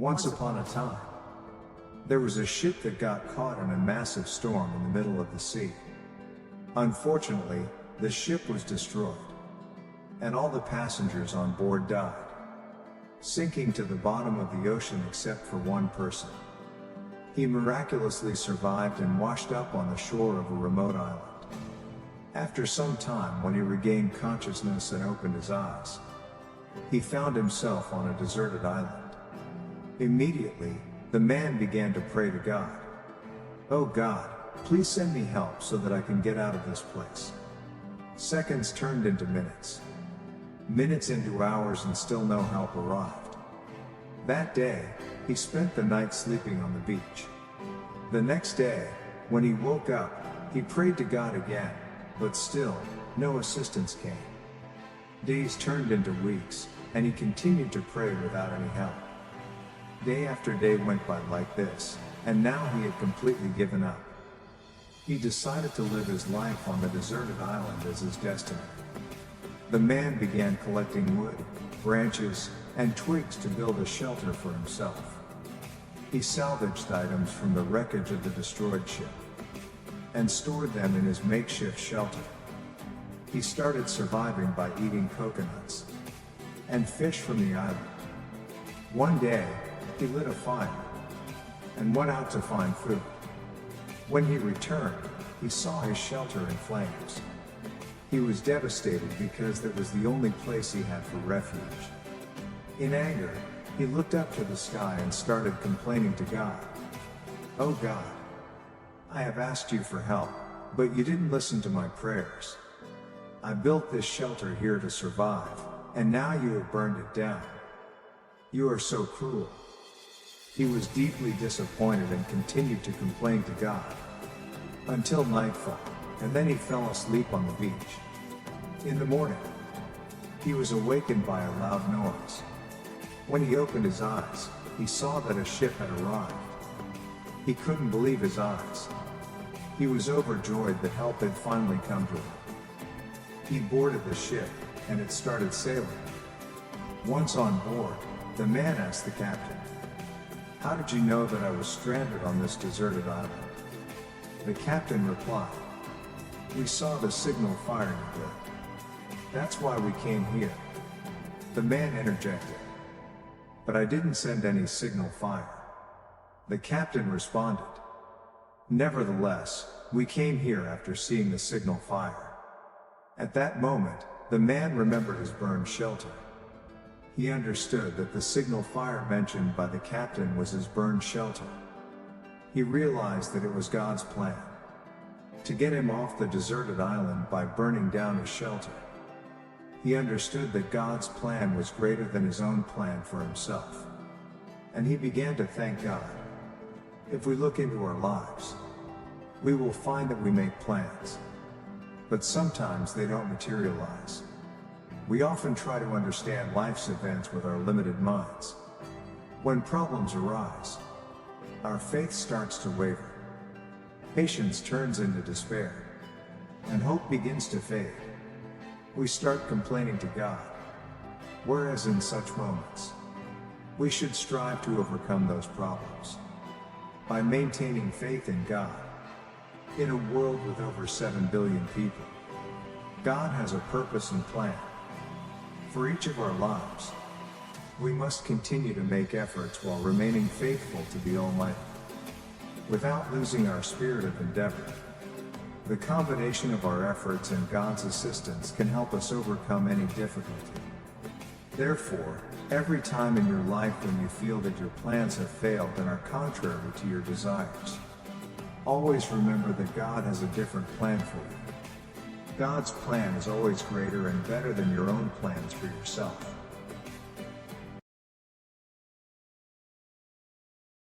Once upon a time, there was a ship that got caught in a massive storm in the middle of the sea. Unfortunately, the ship was destroyed, and all the passengers on board died, sinking to the bottom of the ocean except for one person. He miraculously survived and washed up on the shore of a remote island. After some time, when he regained consciousness and opened his eyes, he found himself on a deserted island. Immediately, the man began to pray to God. "Oh God, please send me help so that I can get out of this place." Seconds turned into minutes. Minutes into hours, and still no help arrived. That day, he spent the night sleeping on the beach. The next day, when he woke up, he prayed to God again, but still, no assistance came. Days turned into weeks, and he continued to pray without any help. Day after day went by like this, and now he had completely given up. He decided to live his life on the deserted island as his destiny. The man began collecting wood, branches, and twigs to build a shelter for himself. He salvaged items from the wreckage of the destroyed ship and stored them in his makeshift shelter. He started surviving by eating coconuts and fish from the island. One day, he lit a fire and went out to find food. When he returned, he saw his shelter in flames. He was devastated because that was the only place he had for refuge. In anger, he looked up to the sky and started complaining to God. "Oh God, I have asked you for help, but you didn't listen to my prayers. I built this shelter here to survive, and now you have burned it down. You are so cruel." He was deeply disappointed and continued to complain to God until nightfall, and then he fell asleep on the beach. In the morning, he was awakened by a loud noise. When he opened his eyes, he saw that a ship had arrived. He couldn't believe his eyes. He was overjoyed that help had finally come to him. He boarded the ship, and it started sailing. Once on board, the man asked the captain, "How did you know that I was stranded on this deserted island?" The captain replied, "We saw the signal fire you built. That's why we came here." The man interjected, "But I didn't send any signal fire." The captain responded, "Nevertheless, we came here after seeing the signal fire." At that moment, the man remembered his burned shelter. He understood that the signal fire mentioned by the captain was his burned shelter. He realized that it was God's plan to get him off the deserted island by burning down his shelter. He understood that God's plan was greater than his own plan for himself, and he began to thank God. If we look into our lives, we will find that we make plans, but sometimes they don't materialize. We often try to understand life's events with our limited minds. When problems arise, our faith starts to waver. Patience turns into despair, and hope begins to fade. We start complaining to God, whereas in such moments, we should strive to overcome those problems by maintaining faith in God. In a world with over 7 billion people, God has a purpose and plan for each of our lives. We must continue to make efforts while remaining faithful to the Almighty, without losing our spirit of endeavor. The combination of our efforts and God's assistance can help us overcome any difficulty. Therefore, every time in your life when you feel that your plans have failed and are contrary to your desires, always remember that God has a different plan for you. God's plan is always greater and better than your own plans for yourself.